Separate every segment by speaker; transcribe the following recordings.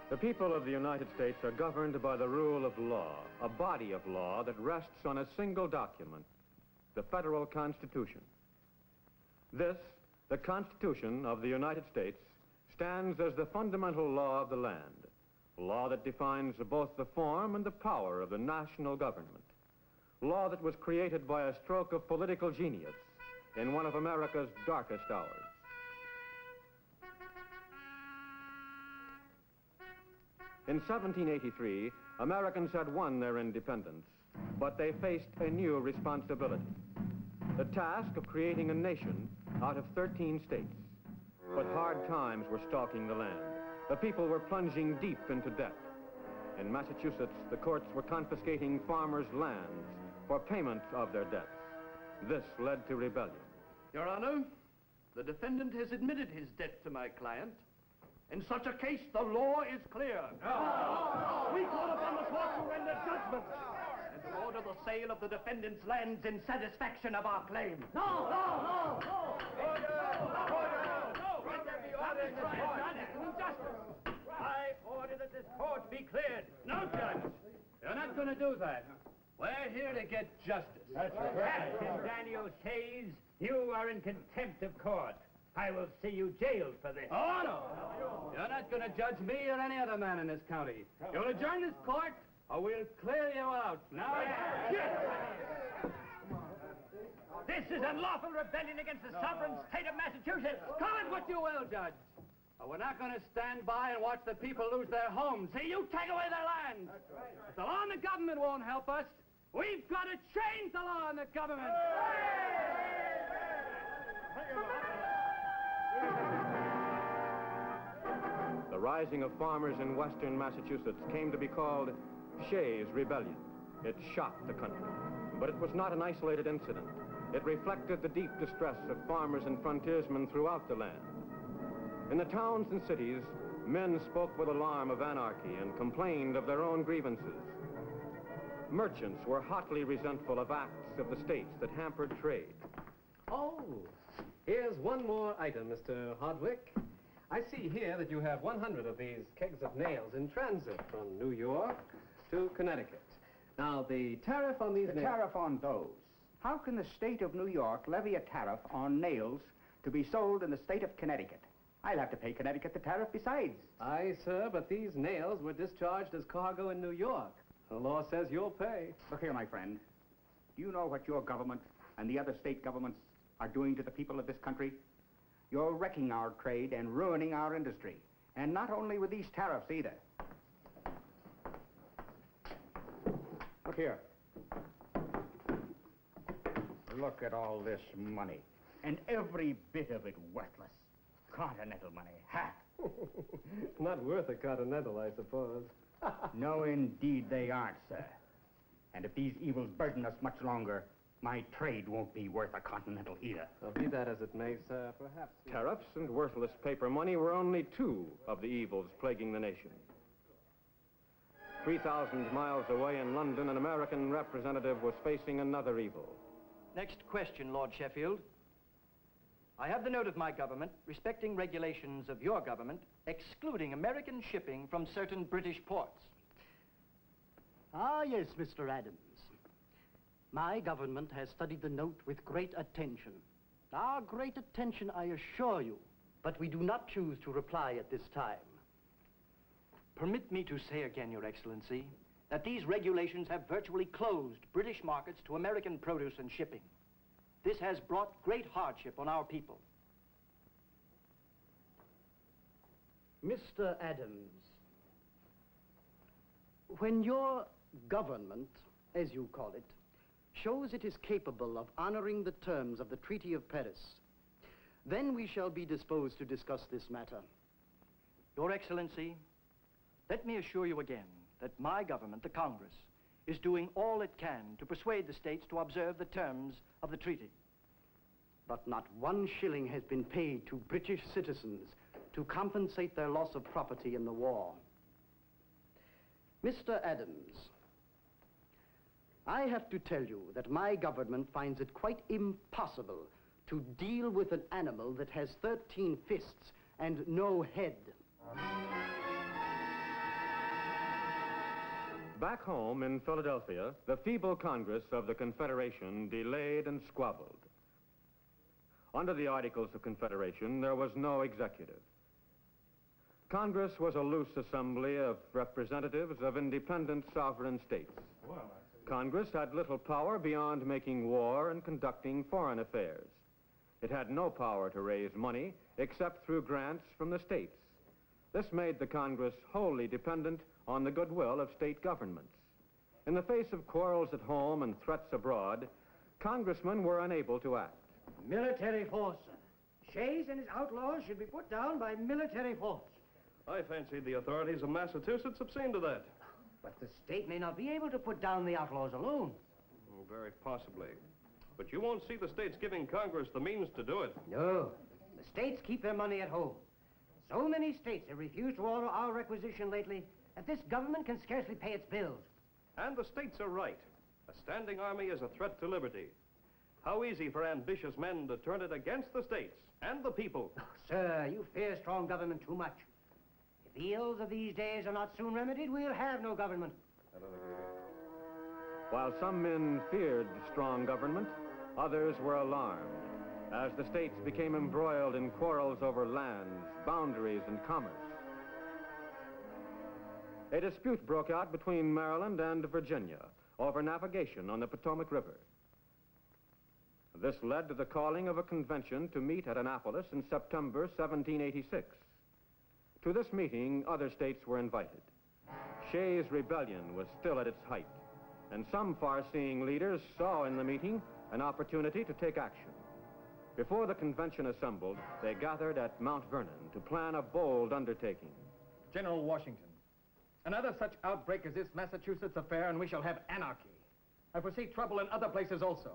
Speaker 1: The people of the United States are governed by the rule of law, a body of law that rests on a single document, the Federal Constitution. This, the Constitution of the United States, stands as the fundamental law of the land, law that defines both the form and the power of the national government, law that was created by a stroke of political genius in one of America's darkest hours. In 1783, Americans had won their independence, but they faced a new responsibility, the task of creating a nation out of 13 states. But hard times were stalking the land. The people were plunging deep into debt. In Massachusetts, the courts were confiscating farmers' lands for payment of their debts. This led to rebellion.
Speaker 2: Your Honor, the defendant has admitted his debt to my client. In such a case, the law is clear. No. We call upon the court to render judgment and to order the sale of the defendant's lands in satisfaction of our claim. No, no, no, no! I order that this court be cleared. No, Judge. You're not going to do that. We're here to get justice. That's right. Captain Daniel Shays, you are in contempt of court. I will see you jailed for this. Oh, no. You're not going to judge me or any other man in this county. You'll adjourn this court, or we'll clear you out. Now, this is unlawful rebellion against the sovereign state of Massachusetts. Call it what you will, Judge. But we're not going to stand by and watch the people lose their homes. See, you take away their land. If the law and the government won't help us, we've got to change the law and the government.
Speaker 1: The rising of farmers in western Massachusetts came to be called Shays' Rebellion. It shocked the country, but it was not an isolated incident. It reflected the deep distress of farmers and frontiersmen throughout the land. In the towns and cities, men spoke with alarm of anarchy and complained of their own grievances. Merchants were hotly resentful of acts of the states that hampered trade.
Speaker 3: Oh, here's one more item, Mr. Hardwick. I see here that you have 100 of these kegs of nails in transit from New York to Connecticut. Now, the tariff on these nails...
Speaker 4: The tariff on those. How can the state of New York levy a tariff on nails to be sold in the state of Connecticut? I'll have to pay Connecticut the tariff besides.
Speaker 3: Aye, sir, but these nails were discharged as cargo in New York. The law says you'll pay.
Speaker 4: Look here, my friend. Do you know what your government and the other state governments are doing to the people of this country? You're wrecking our trade and ruining our industry. And not only with these tariffs either. Look here. Look at all this money. And every bit of it worthless. Continental money. Ha!
Speaker 3: Not worth a continental, I suppose.
Speaker 4: No, indeed they aren't, sir. And if these evils burden us much longer, my trade won't be worth a continental either.
Speaker 3: Well, be that as it may, sir, perhaps...
Speaker 1: Tariffs and worthless paper money were only two of the evils plaguing the nation. 3,000 miles away in London, an American representative was facing another evil.
Speaker 5: Next question, Lord Sheffield. I have the note of my government respecting regulations of your government excluding American shipping from certain British ports.
Speaker 6: Ah, yes, Mr. Adams. My government has studied the note with great attention. Our great attention, I assure you. But we do not choose to reply at this time.
Speaker 5: Permit me to say again, Your Excellency, that these regulations have virtually closed British markets to American produce and shipping. This has brought great hardship on our people.
Speaker 6: Mr. Adams, when your government, as you call it, shows it is capable of honoring the terms of the Treaty of Paris, then we shall be disposed to discuss this matter.
Speaker 5: Your Excellency, let me assure you again that my government, the Congress, is doing all it can to persuade the states to observe the terms of the treaty.
Speaker 6: But not 1 shilling has been paid to British citizens to compensate their loss of property in the war. Mr. Adams, I have to tell you that my government finds it quite impossible to deal with an animal that has 13 fists and no head.
Speaker 1: Back home in Philadelphia, the feeble Congress of the Confederation delayed and squabbled. Under the Articles of Confederation, there was no executive. Congress was a loose assembly of representatives of independent sovereign states. Congress had little power beyond making war and conducting foreign affairs. It had no power to raise money except through grants from the states. This made the Congress wholly dependent on the goodwill of state governments. In the face of quarrels at home and threats abroad, congressmen were unable to act.
Speaker 6: Military force, sir. Shays and his outlaws should be put down by military force.
Speaker 7: I fancied the authorities of Massachusetts have seen to that.
Speaker 6: But the state may not be able to put down the outlaws alone.
Speaker 7: Oh, very possibly. But you won't see the states giving Congress the means to do it.
Speaker 6: No. The states keep their money at home. So many states have refused to order our requisition lately that this government can scarcely pay its bills.
Speaker 7: And the states are right. A standing army is a threat to liberty. How easy for ambitious men to turn it against the states and the people.
Speaker 6: Oh, sir, you fear strong government too much. If the ills of these days are not soon remedied, we'll have no government.
Speaker 1: While some men feared strong government, others were alarmed as the states became embroiled in quarrels over lands, boundaries, and commerce. A dispute broke out between Maryland and Virginia over navigation on the Potomac River. This led to the calling of a convention to meet at Annapolis in September 1786. To this meeting, other states were invited. Shays' rebellion was still at its height, and some far-seeing leaders saw in the meeting an opportunity to take action. Before the convention assembled, they gathered at Mount Vernon to plan a bold undertaking.
Speaker 8: General Washington, another such outbreak as this Massachusetts affair, and we shall have anarchy. I foresee trouble in other places also.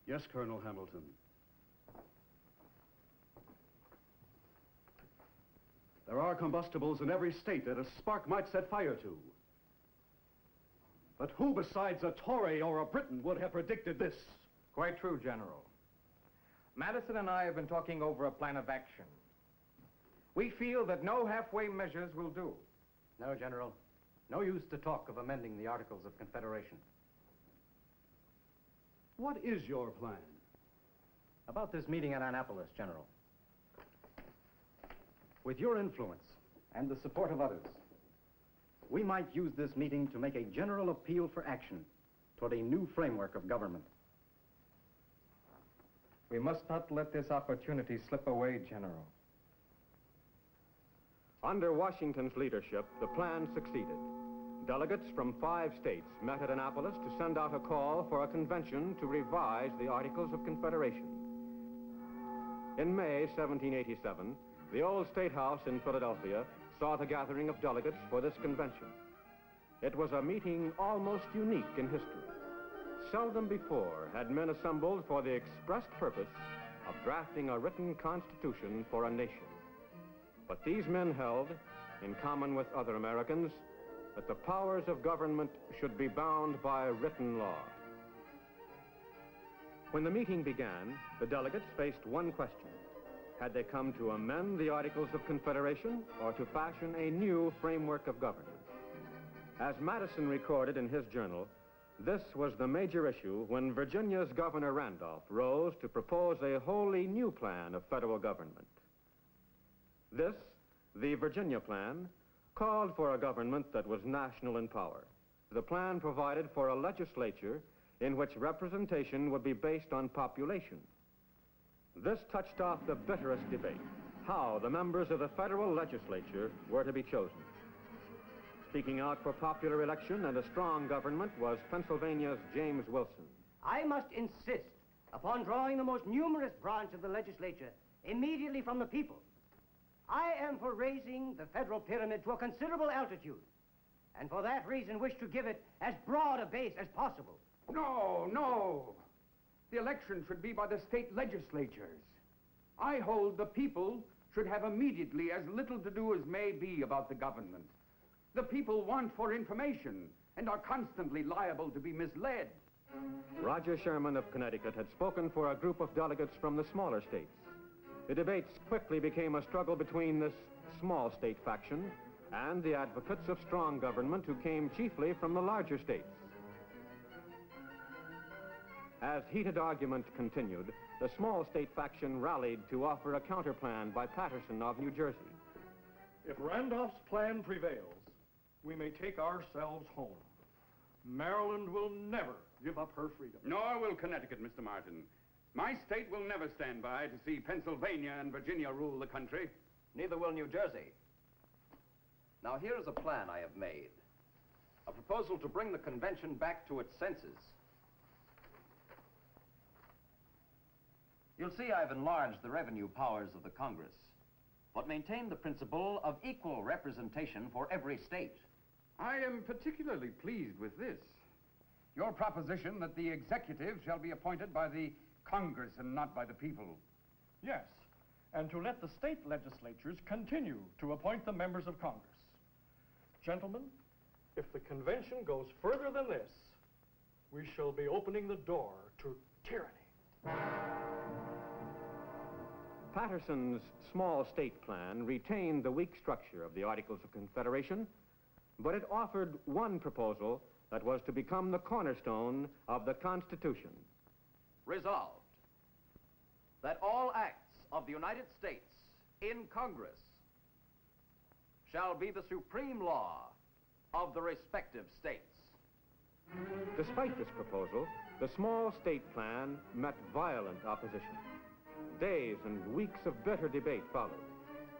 Speaker 9: Yes, Colonel Hamilton. There are combustibles in every state that a spark might set fire to. But who besides a Tory or a Briton would have predicted this?
Speaker 8: Quite true, General. Madison and I have been talking over a plan of action. We feel that no halfway measures will do.
Speaker 3: No, General. No use to talk of amending the Articles of Confederation.
Speaker 9: What is your plan?
Speaker 3: About this meeting at Annapolis, General. With your influence and the support of others, we might use this meeting to make a general appeal for action toward a new framework of government.
Speaker 8: We must not let this opportunity slip away, General.
Speaker 1: Under Washington's leadership, the plan succeeded. Delegates from 5 states met at Annapolis to send out a call for a convention to revise the Articles of Confederation. In May 1787, the old State House in Philadelphia saw the gathering of delegates for this convention. It was a meeting almost unique in history. Seldom before had men assembled for the expressed purpose of drafting a written constitution for a nation. But these men held, in common with other Americans, that the powers of government should be bound by written law. When the meeting began, the delegates faced one question. Had they come to amend the Articles of Confederation or to fashion a new framework of government? As Madison recorded in his journal, this was the major issue when Virginia's Governor Randolph rose to propose a wholly new plan of federal government. This, the Virginia plan, called for a government that was national in power. The plan provided for a legislature in which representation would be based on population. This touched off the bitterest debate, how the members of the federal legislature were to be chosen. Speaking out for popular election and a strong government was Pennsylvania's James Wilson.
Speaker 6: I must insist upon drawing the most numerous branch of the legislature immediately from the people. I am for raising the federal pyramid to a considerable altitude, and for that reason wish to give it as broad a base as possible.
Speaker 4: No, no. The election should be by the state legislatures. I hold the people should have immediately as little to do as may be about the government. The people want for information and are constantly liable to be misled.
Speaker 1: Roger Sherman of Connecticut had spoken for a group of delegates from the smaller states. The debates quickly became a struggle between this small state faction and the advocates of strong government who came chiefly from the larger states. As heated argument continued, the small state faction rallied to offer a counterplan by Patterson of New Jersey.
Speaker 7: If Randolph's plan prevails, we may take ourselves home. Maryland will never give up her freedom.
Speaker 10: Nor will Connecticut, Mr. Martin. My state will never stand by to see Pennsylvania and Virginia rule the country.
Speaker 11: Neither will New Jersey. Now, here is a plan I have made. A proposal to bring the convention back to its senses. You'll see I've enlarged the revenue powers of the Congress, but maintained the principle of equal representation for every state.
Speaker 10: I am particularly pleased with this. Your proposition that the executive shall be appointed by the Congress and not by the people.
Speaker 7: Yes, and to let the state legislatures continue to appoint the members of Congress. Gentlemen, if the convention goes further than this, we shall be opening the door to tyranny.
Speaker 1: Patterson's small state plan retained the weak structure of the Articles of Confederation, but it offered one proposal that was to become the cornerstone of the Constitution.
Speaker 11: Resolved that all acts of the United States in Congress shall be the supreme law of the respective states.
Speaker 1: Despite this proposal, the small state plan met violent opposition. Days and weeks of bitter debate followed.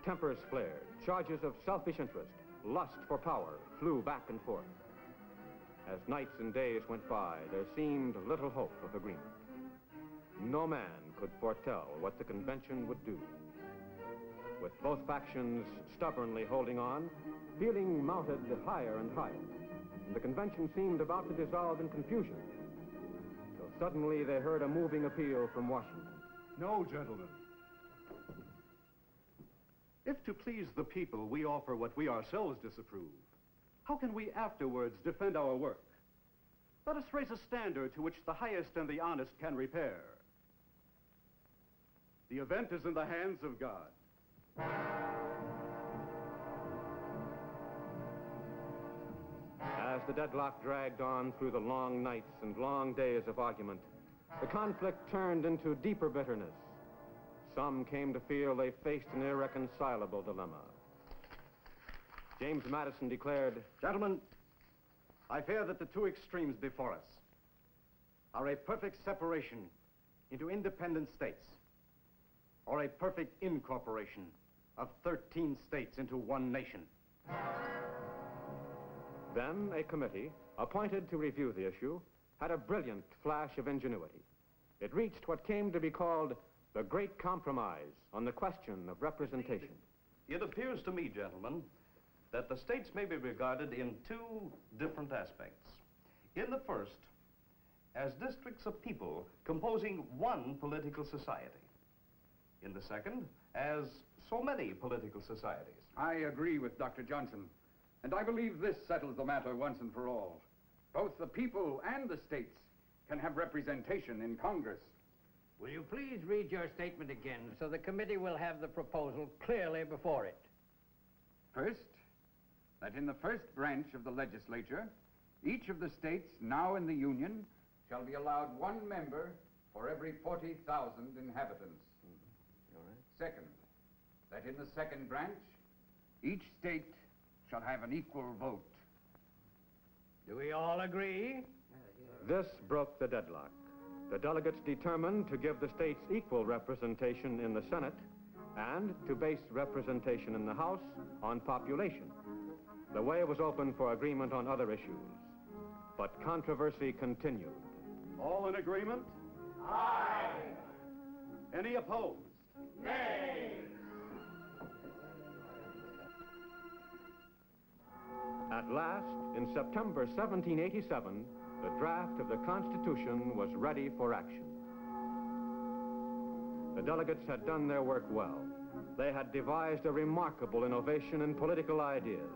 Speaker 1: Tempers flared, charges of selfish interest, lust for power flew back and forth. As nights and days went by, there seemed little hope of agreement. No man could foretell what the convention would do. With both factions stubbornly holding on, feeling mounted higher and higher, and the convention seemed about to dissolve in confusion, till suddenly they heard a moving appeal from Washington.
Speaker 9: No, gentlemen. If to please the people we offer what we ourselves disapprove, how can we afterwards defend our work? Let us raise a standard to which the highest and the honest can repair. The event is in the hands of God.
Speaker 1: As the deadlock dragged on through the long nights and long days of argument, the conflict turned into deeper bitterness. Some came to feel they faced an irreconcilable dilemma. James Madison declared,
Speaker 8: Gentlemen, I fear that the two extremes before us are a perfect separation into independent states or a perfect incorporation of 13 states into one nation.
Speaker 1: Then a committee, appointed to review the issue, had a brilliant flash of ingenuity. It reached what came to be called the Great Compromise on the question of representation.
Speaker 7: It appears to me, gentlemen, that the states may be regarded in two different aspects. In the first, as districts of people composing one political society. In the second, as so many political societies.
Speaker 10: I agree with Dr. Johnson, and I believe this settles the matter once and for all. Both the people and the states can have representation in Congress.
Speaker 2: Will you please read your statement again so the committee will have the proposal clearly before it?
Speaker 10: First, that in the first branch of the legislature, each of the states now in the Union shall be allowed one member for every 40,000 inhabitants.
Speaker 1: All right.
Speaker 10: Second, that in the second branch, each state shall have an equal vote.
Speaker 2: Do we all agree?
Speaker 1: This broke the deadlock. The delegates determined to give the states equal representation in the Senate and to base representation in the House on population. The way was open for agreement on other issues, but controversy continued.
Speaker 9: All in agreement?
Speaker 2: Aye.
Speaker 9: Any opposed?
Speaker 2: Nay.
Speaker 1: At last, in September 1787, the draft of the Constitution was ready for action. The delegates had done their work well. They had devised a remarkable innovation in political ideas,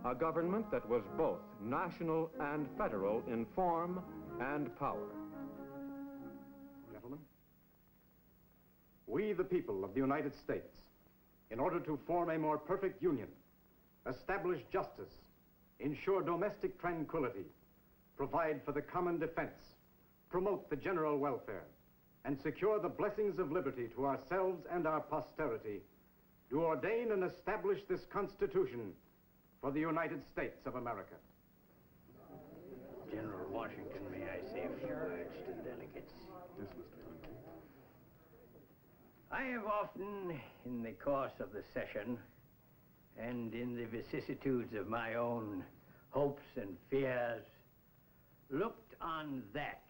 Speaker 1: a government that was both national and federal in form and power.
Speaker 9: Gentlemen, we, the people of the United States, in order to form a more perfect union,
Speaker 8: establish justice, ensure domestic tranquility, provide for the common defense, promote the general welfare, and secure the blessings of liberty to ourselves and our posterity, do ordain and establish this Constitution for the United States of America.
Speaker 2: General Washington, may I say a few words to the delegates?
Speaker 9: Yes, Mr. Clinton.
Speaker 2: I have often, in the course of the session, and in the vicissitudes of my own hopes and fears, looked on that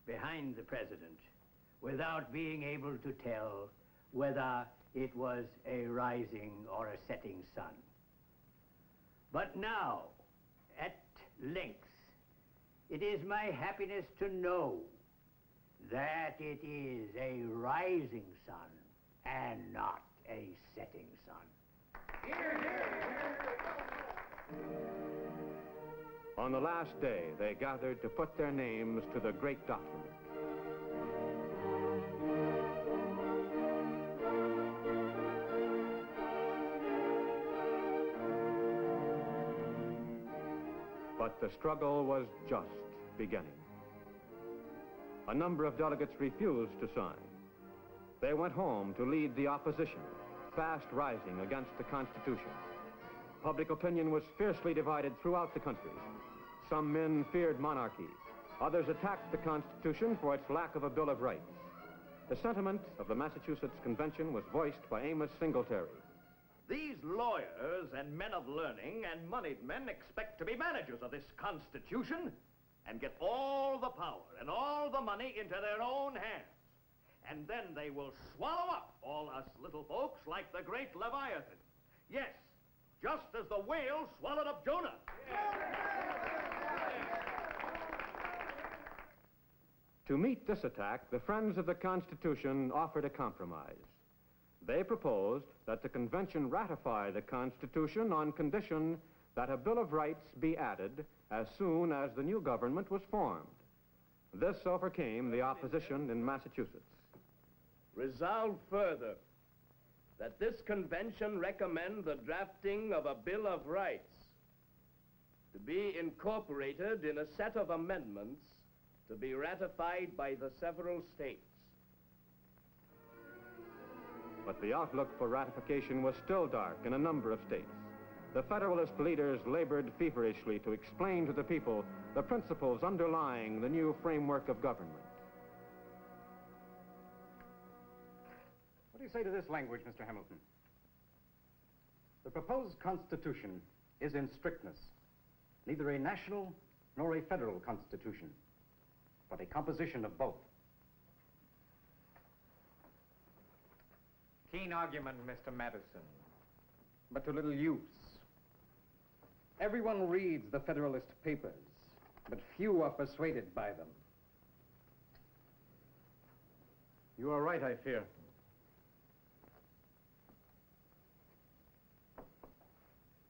Speaker 2: behind the president without being able to tell whether it was a rising or a setting sun. But now, at length, it is my happiness to know that it is a rising sun and not a setting sun.
Speaker 11: Hear, hear,
Speaker 1: On the last day, they gathered to put their names to the great document. But the struggle was just beginning. A number of delegates refused to sign. They went home to lead the opposition, fast rising against the Constitution. Public opinion was fiercely divided throughout the country. Some men feared monarchy. Others attacked the Constitution for its lack of a Bill of Rights. The sentiment of the Massachusetts Convention was voiced by Amos Singletary.
Speaker 11: These lawyers and men of learning and moneyed men expect to be managers of this Constitution and get all the power and all the money into their own hands. And then they will swallow up all us little folks like the great Leviathan. Yes, just as the whale swallowed up Jonah.
Speaker 1: To meet this attack, the Friends of the Constitution offered a compromise. They proposed that the convention ratify the Constitution on condition that a Bill of Rights be added as soon as the new government was formed. This overcame the opposition in Massachusetts.
Speaker 11: Resolved further that this convention recommend the drafting of a Bill of Rights to be incorporated in a set of amendments to be ratified by the several states.
Speaker 1: But the outlook for ratification was still dark in a number of states. The Federalist leaders labored feverishly to explain to the people the principles underlying the new framework of government.
Speaker 8: What do you say to this language, Mr. Hamilton? The proposed Constitution is in strictness neither a national nor a federal Constitution, but a composition of both.
Speaker 4: Keen argument, Mr. Madison, but to little use. Everyone reads the Federalist Papers, but few are persuaded by them.
Speaker 8: You are right, I fear.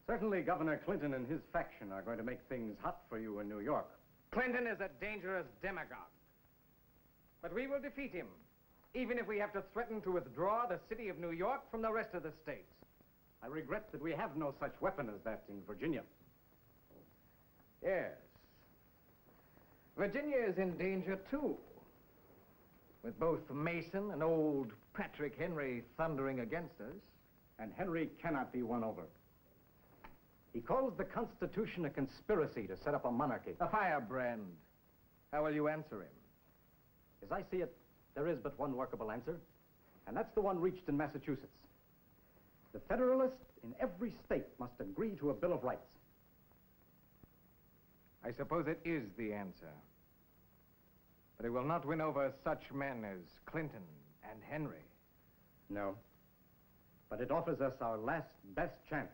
Speaker 8: Certainly, Governor Clinton and his faction are going to make things hot for you in New York.
Speaker 4: Clinton is a dangerous demagogue, but we will defeat him, even if we have to threaten to withdraw the city of New York from the rest of the states.
Speaker 8: I regret that we have no such weapon as that in Virginia.
Speaker 4: Yes. Virginia is in danger, too, with both Mason and old Patrick Henry thundering against us.
Speaker 8: And Henry cannot be won over. He calls the Constitution a conspiracy to set up a monarchy.
Speaker 4: A firebrand. How will you answer him?
Speaker 8: As I see it, there is but one workable answer, and that's the one reached in Massachusetts. The Federalists in every state must agree to a Bill of Rights.
Speaker 4: I suppose it is the answer. But it will not win over such men as Clinton and Henry.
Speaker 8: No. But it offers us our last best chance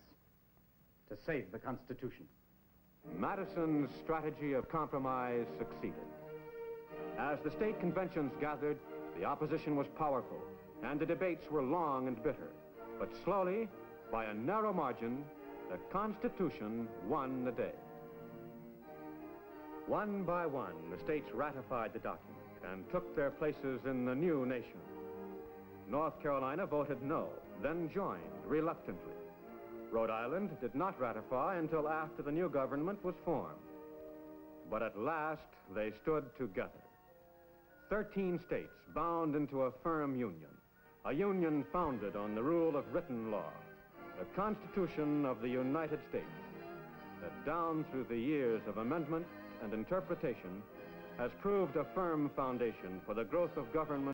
Speaker 8: to save the Constitution.
Speaker 1: Madison's strategy of compromise succeeded. As the state conventions gathered, the opposition was powerful, and the debates were long and bitter. But slowly, by a narrow margin, the Constitution won the day. One by one, the states ratified the document and took their places in the new nation. North Carolina voted no, then joined reluctantly. Rhode Island did not ratify until after the new government was formed. But at last, they stood together. 13 states bound into a firm union, a union founded on the rule of written law, the Constitution of the United States, that down through the years of amendment and interpretation has proved a firm foundation for the growth of government